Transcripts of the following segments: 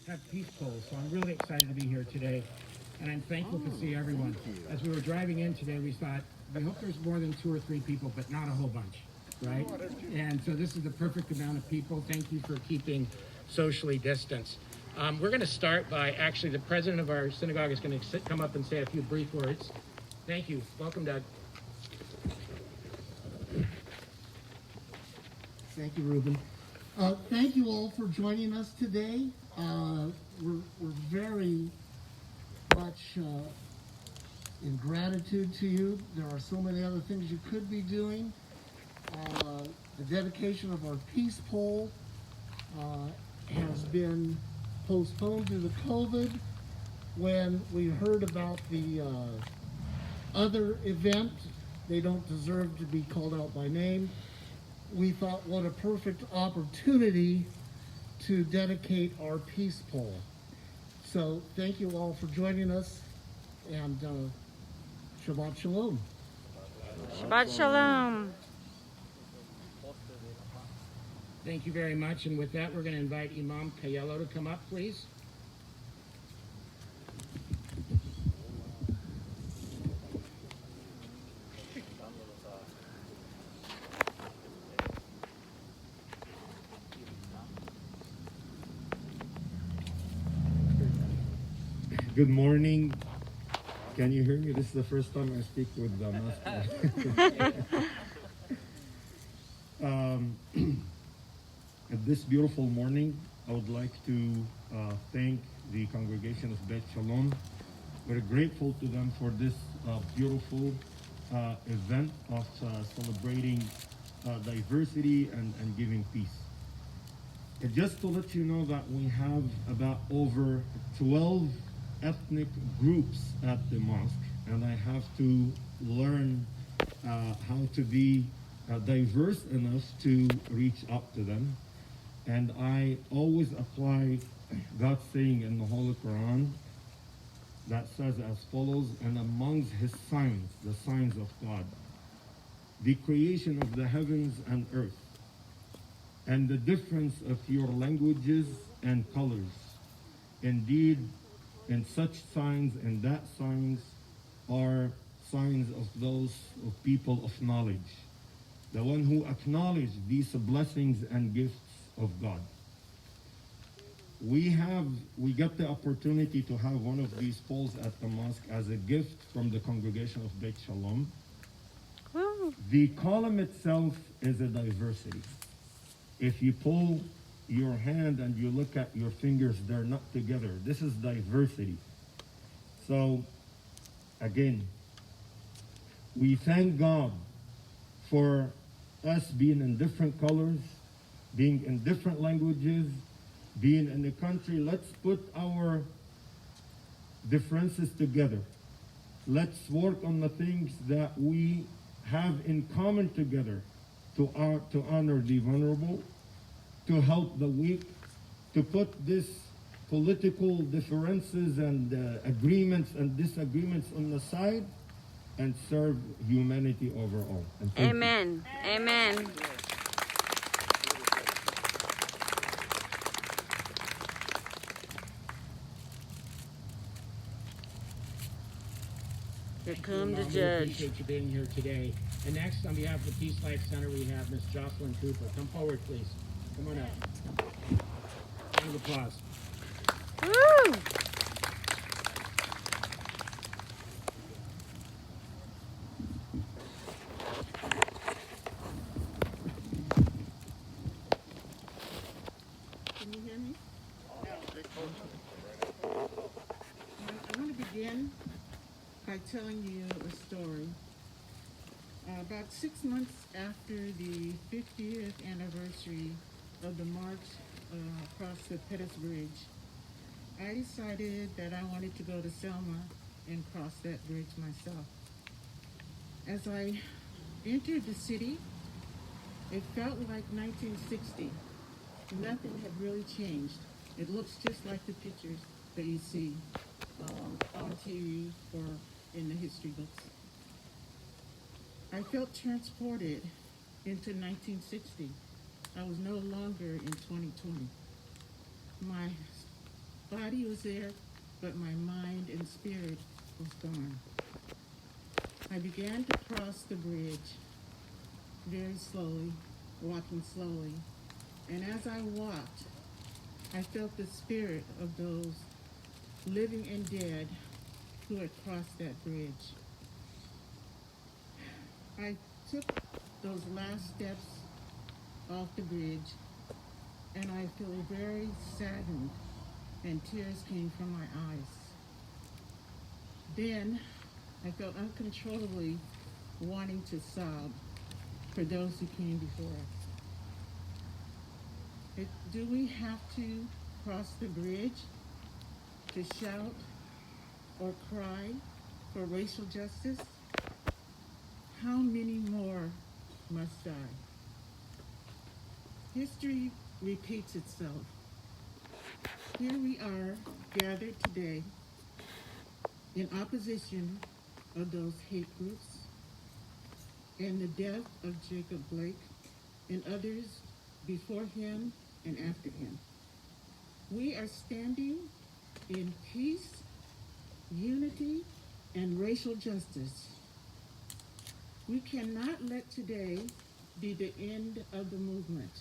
have peace polls, so I'm really excited to be here today, and I'm thankful to see everyone. As we were driving in today, we thought, we hope there's more than 2 or 3 people, but not a whole bunch, right? And so this is the perfect amount of people. Thank you for keeping socially distanced. We're going to start by, actually, the president of our synagogue is going to come up and say a few brief words. Thank you. Welcome, Doug. Thank you, Ruben. Thank you all for joining us today. We're very much in gratitude to you. There are so many other things you could be doing. The dedication of our peace poll has been postponed due to COVID. When we heard about the other event, they don't deserve to be called out by name. We thought, what a perfect opportunity to dedicate our peace poll. So thank you all for joining us, and Shabbat Shalom. Shabbat Shalom. Thank you very much. And with that, we're going to invite Imam Kayello to come up, please. Good morning. Can you hear me? This is the first time I speak with the mask. At this beautiful morning, I would like to thank the congregation of Beth Shalom. We're grateful to them for this beautiful event of celebrating diversity and giving peace. And just to let you know that we have about over 12 ethnic groups at the mosque, and I have to learn how to be diverse enough to reach up to them. And I always apply God's saying in the Holy Quran that says as follows: and amongst his signs, the signs of God, the creation of the heavens and earth, and the difference of your languages and colors. Indeed, and such signs and that signs are signs of those of people of knowledge, the one who acknowledge these blessings and gifts of God. We get the opportunity to have one of these polls at the mosque as a gift from the congregation of Beth Shalom. The column itself is a diversity. If you pull your hand and you look at your fingers, they're not together. This is diversity. So, again, we thank God for us being in different colors, being in different languages, being in the country. Let's put our differences together. Let's work on the things that we have in common together to honor the vulnerable, to help the weak, to put this political differences and agreements and disagreements on the side and serve humanity overall. Amen. Amen. Here come the We judge. appreciate you being here today. And next, on behalf of the Peace Life Center, we have Miss Jocelyn Cooper. Come forward, please. Come on up. Round of applause. Woo! Can you hear me? I want to begin by telling you a story. About 6 months after the 50th anniversary of the march across the Pettus Bridge, I decided that I wanted to go to Selma and cross that bridge myself. As I entered the city, it felt like 1960. Nothing had really changed. It looks just like the pictures that you see on TV or in the history books. I felt transported into 1960. I was no longer in 2020. My body was there, but my mind and spirit was gone. I began to cross the bridge very slowly, walking slowly. And as I walked, I felt the spirit of those living and dead who had crossed that bridge. I took those last steps off the bridge, and I feel very saddened, and tears came from my eyes. Then I felt uncontrollably wanting to sob for those who came before us. Do we have to cross the bridge to shout or cry for racial justice? How many more must die? History repeats itself. Here we are gathered today in opposition of those hate groups and the death of Jacob Blake and others before him and after him. We are standing in peace, unity, and racial justice. We cannot let today be the end of the movement.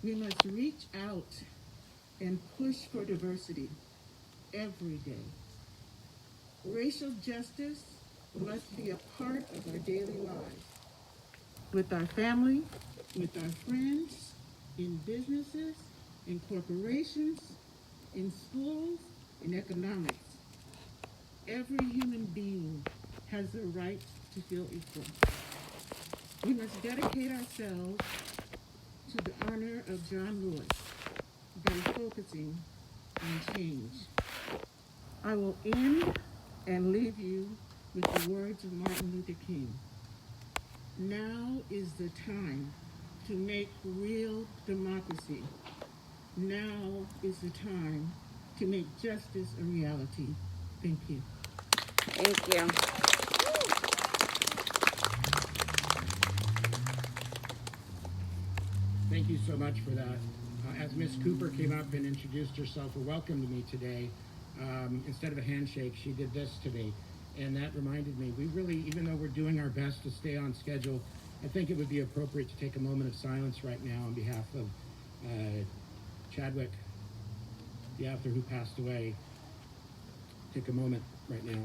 We must reach out and push for diversity every day. Racial justice must be a part of our daily lives, with our family, with our friends, in businesses, in corporations, in schools, in economics. Every human being has the right to feel equal. We must dedicate ourselves to the honor of John Lewis by focusing on change. I will end and leave you with the words of Martin Luther King. Now is the time to make real democracy. Now is the time to make justice a reality. Thank you. Thank you. Thank you so much for that. As Miss Cooper came up and introduced herself or welcomed me today, instead of a handshake, she did this to me. And that reminded me, we really, even though we're doing our best to stay on schedule, I think it would be appropriate to take a moment of silence right now on behalf of Chadwick, the author who passed away. Take a moment right now.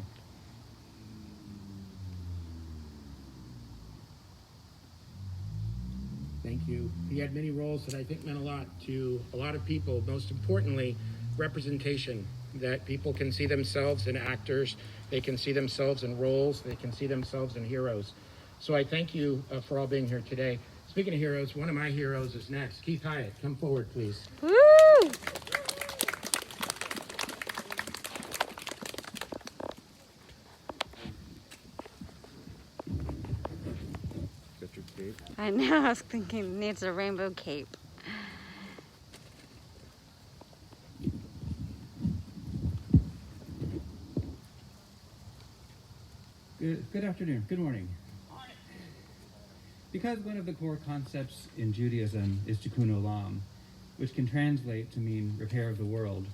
Thank you. He had many roles that I think meant a lot to a lot of people. Most importantly, representation, that people can see themselves in actors, they can see themselves in roles, they can see themselves in heroes. So I thank you for all being here today. Speaking of heroes, one of my heroes is next. Keith Hyatt, come forward, please. Woo! I know, I was thinking it needs a rainbow cape. Good afternoon, good morning. Because one of the core concepts in Judaism is tikkun olam, which can translate to mean repair of the world,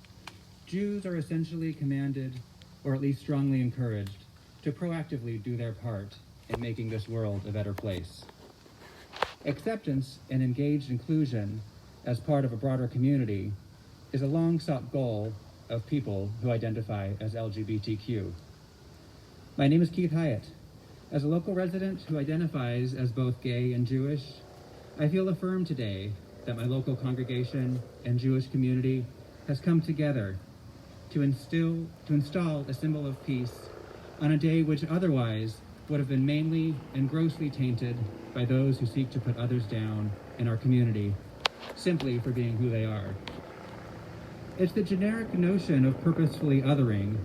Jews are essentially commanded, or at least strongly encouraged, to proactively do their part in making this world a better place. Acceptance and engaged inclusion as part of a broader community is a long-sought goal of people who identify as LGBTQ. My name is Keith Hyatt. As a local resident who identifies as both gay and Jewish, I feel affirmed today that my local congregation and Jewish community has come together to install a symbol of peace on a day which otherwise would have been mainly and grossly tainted by those who seek to put others down in our community simply for being who they are. It's the generic notion of purposefully othering,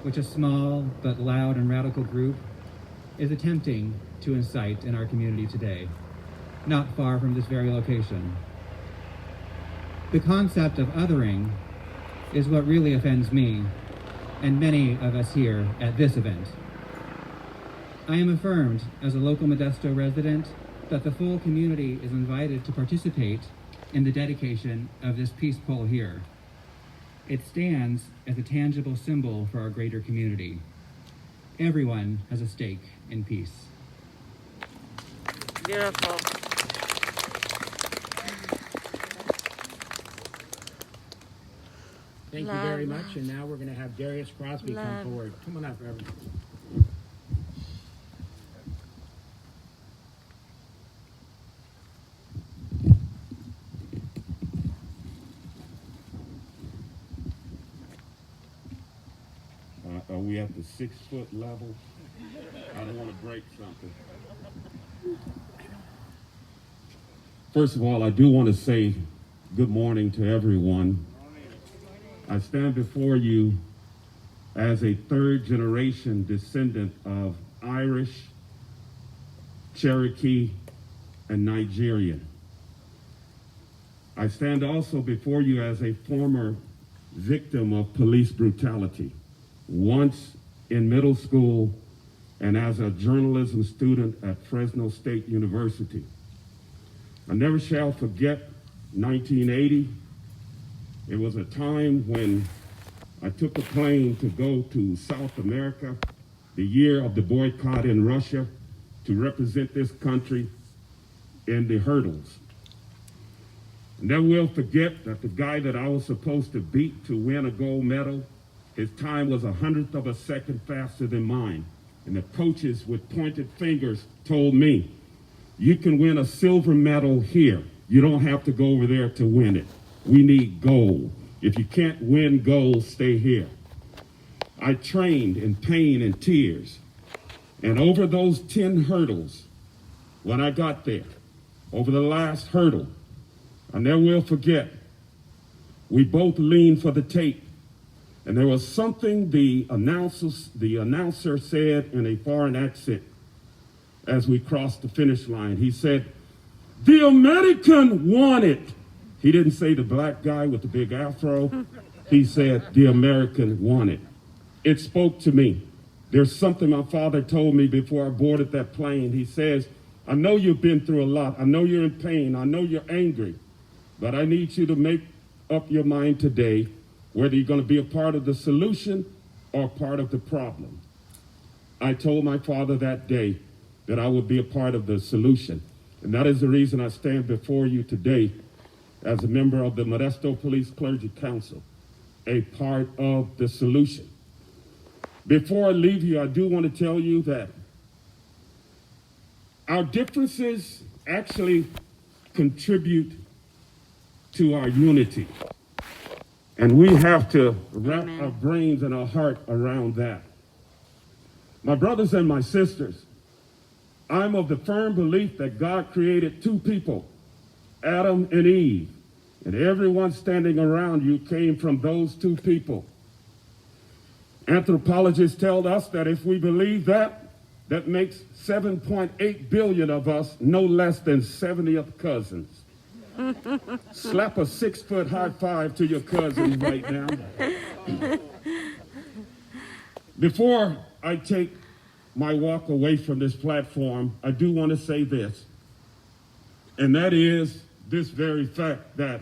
which a small but loud and radical group is attempting to incite in our community today, not far from this very location. The concept of othering is what really offends me and many of us here at this event. I am affirmed as a local Modesto resident that the full community is invited to participate in the dedication of this peace pole here. It stands as a tangible symbol for our greater community. Everyone has a stake in peace. Beautiful. Thank you very much. And now we're going to have Darius Crosby come forward. Come on up, everyone. Are we at the 6 foot level? I don't want to break something. First of all, I do want to say good morning to everyone. I stand before you as a third generation descendant of Irish, Cherokee, and Nigerian. I stand also before you as a former victim of police brutality, once in middle school and as a journalism student at Fresno State University. I never shall forget 1980. It was a time when I took a plane to go to South America, the year of the boycott in Russia, to represent this country in the hurdles. I never will forget that the guy that I was supposed to beat to win a gold medal, his time was 100th of a second faster than mine. And the coaches with pointed fingers told me, you can win a silver medal here. You don't have to go over there to win it. We need gold. If you can't win gold, stay here. I trained in pain and tears. And over those 10 hurdles, when I got there, over the last hurdle, I never will forget, we both leaned for the tape. And there was something the announcer said in a foreign accent as we crossed the finish line. He said, "The American won it." He didn't say the black guy with the big afro. He said, "The American won it." It spoke to me. There's something my father told me before I boarded that plane. He says, "I know you've been through a lot. I know you're in pain. I know you're angry. But I need you to make up your mind today whether you're going to be a part of the solution or part of the problem." I told my father that day that I would be a part of the solution. And that is the reason I stand before you today as a member of the Modesto Police Clergy Council, a part of the solution. Before I leave you, I do want to tell you that our differences actually contribute to our unity. And we have to wrap our brains and our heart around that. My brothers and my sisters, I'm of the firm belief that God created two people, Adam and Eve, and everyone standing around you came from those two people. Anthropologists tell us that if we believe that, that makes 7.8 billion of us no less than 70th cousins. Slap a 6-foot high five to your cousin right now. Before I take my walk away from this platform, I do want to say this, and that is this very fact that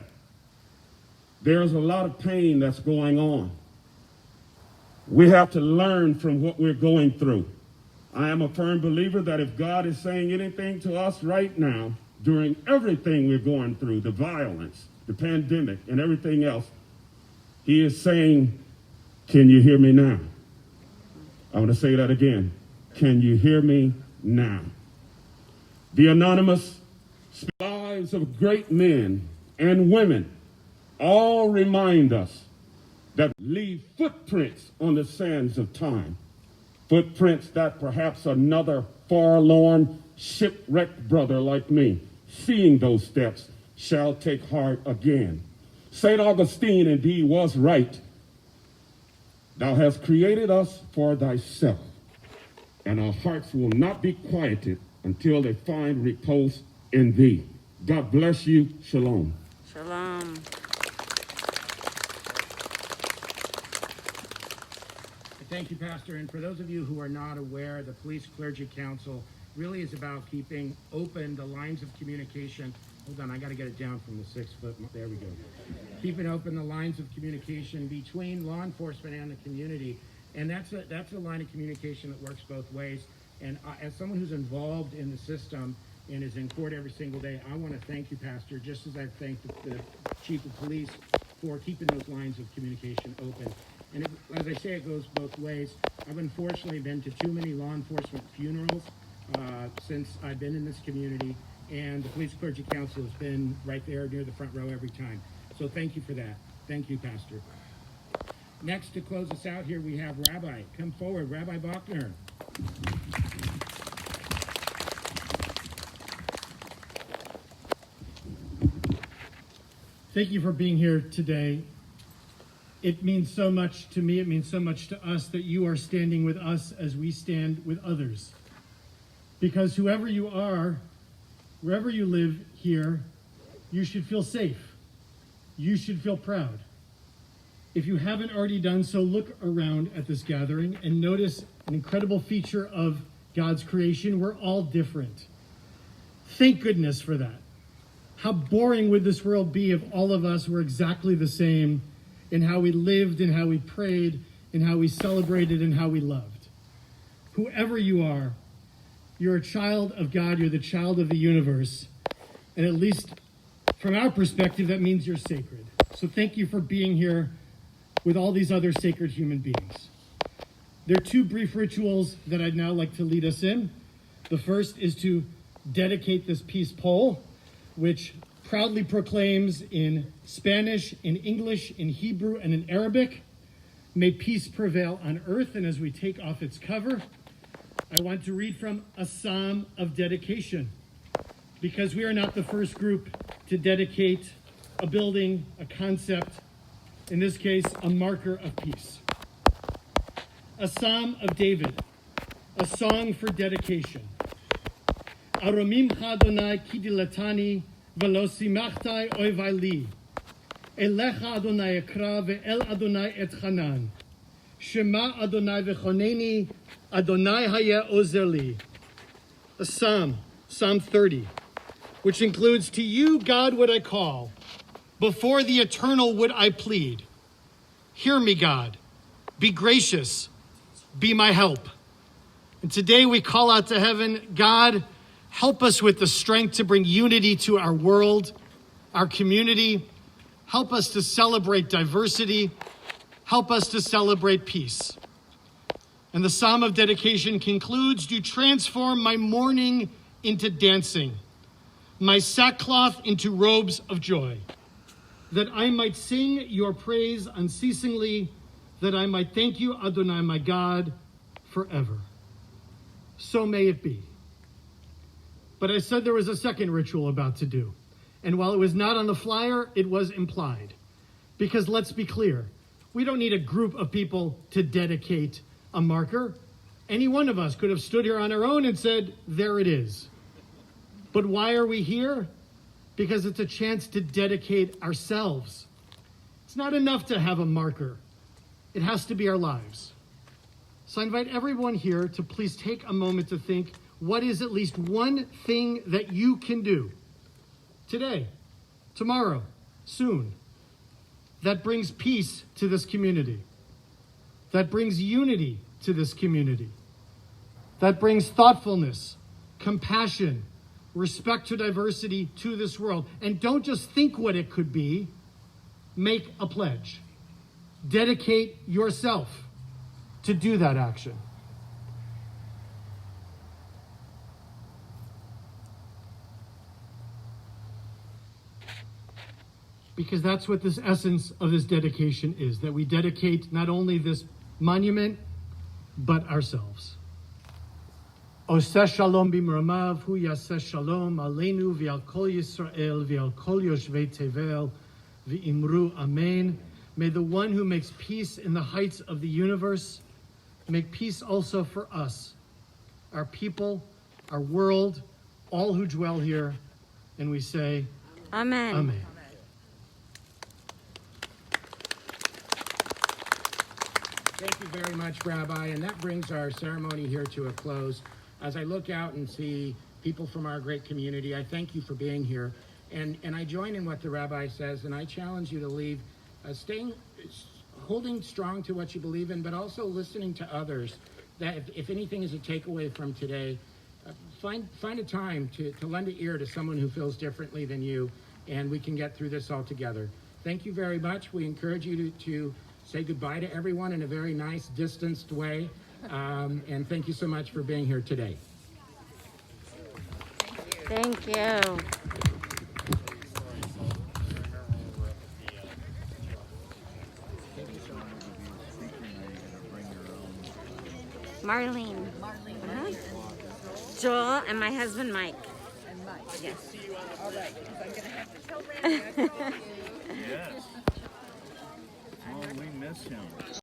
there's a lot of pain that's going on. We have to learn from what we're going through. I am a firm believer that if God is saying anything to us right now, during everything we're going through, the violence, the pandemic, and everything else, he is saying, can you hear me now? I want to say that again. Can you hear me now? The anonymous lives of great men and women all remind us that leave footprints on the sands of time. Footprints that perhaps another forlorn, shipwrecked brother like me, seeing those steps, shall take heart again. St. Augustine indeed was right. Thou hast created us for thyself, and our hearts will not be quieted until they find repose in thee. God bless you. Shalom. Shalom. Thank you, Pastor. And for those of you who are not aware, the Police Clergy Council really is about keeping open the lines of communication. Hold on, I got to get it down from the 6 foot. There we go. keeping open the lines of communication between law enforcement and the community. And that's a line of communication that works both ways. And as someone who's involved in the system and is in court every single day, I want to thank you, Pastor, just as I've thanked the Chief of Police for keeping those lines of communication open. And as I say, it goes both ways. I've unfortunately been to too many law enforcement funerals since I've been in this community, and the Police Clergy Council has been right there near the front row every time. So thank you for that. Thank you, Pastor. Next, to close us out here, we have Rabbi. Come forward, Rabbi Bachner. Thank you for being here today. It means so much to me, it means so much to us that you are standing with us as we stand with others. Because whoever you are, wherever you live here, you should feel safe. You should feel proud. If you haven't already done so, look around at this gathering and notice an incredible feature of God's creation. We're all different. Thank goodness for that. How boring would this world be if all of us were exactly the same in how we lived, in how we prayed, in how we celebrated, and how we loved? Whoever you are, you're a child of God, you're the child of the universe, and at least from our perspective, that means you're sacred. So thank you for being here with all these other sacred human beings. There are two brief rituals that I'd now like to lead us in. The first is to dedicate this peace pole, which proudly proclaims in Spanish, in English, in Hebrew, and in Arabic, "May peace prevail on earth." And as we take off its cover, I want to read from a psalm of dedication, because we are not the first group to dedicate a building, a concept, in this case, a marker of peace. A psalm of David, a song for dedication. Aromim Adonai kidilatani velo simachtai oivai li. Elecha Adonai ekra ve'el Adonai etchanan. Shema Adonai vechoneni, Adonai hayeh ozer li. A psalm, Psalm 30, which includes, "To you, God, would I call. Before the eternal would I plead. Hear me, God. Be gracious. Be my help." And today we call out to heaven, God, help us with the strength to bring unity to our world, our community. Help us to celebrate diversity. Help us to celebrate peace. And the Psalm of Dedication concludes, "You transform my mourning into dancing, my sackcloth into robes of joy, that I might sing your praise unceasingly, that I might thank you, Adonai, my God, forever." So may it be. But I said there was a second ritual about to do. And while it was not on the flyer, it was implied. Because let's be clear, we don't need a group of people to dedicate a marker. Any one of us could have stood here on our own and said, there it is. But why are we here? Because it's a chance to dedicate ourselves. It's not enough to have a marker. It has to be our lives. So I invite everyone here to please take a moment to think, what is at least one thing that you can do today, tomorrow, soon, that brings peace to this community, that brings unity to this community, that brings thoughtfulness, compassion, respect to diversity to this world. And don't just think what it could be, make a pledge. Dedicate yourself to do that action. Because that's what this essence of this dedication is, that we dedicate not only this monument, but ourselves. Oseh shalom b'mramav, hu yaseh shalom aleinu v'al kol Yisrael v'al kol yoshvei tevel v'imru amen. May the one who makes peace in the heights of the universe make peace also for us, our people, our world, all who dwell here. And we say, Amen. Amen. Thank you very much, Rabbi. And that brings our ceremony here to a close. As I look out and see people from our great community, I thank you for being here. And I join in what the rabbi says, and I challenge you to leave holding strong to what you believe in, but also listening to others. That if anything is a takeaway from today, find a time to lend an ear to someone who feels differently than you, and we can get through this all together. Thank you very much. We encourage you to say goodbye to everyone in a very nice, distanced way, and thank you so much for being here today. Thank you. Marlene. Joel and my husband Mike. Yes. All right, because I'm going to have to tell Randy I called you. Yes. Oh, we miss him.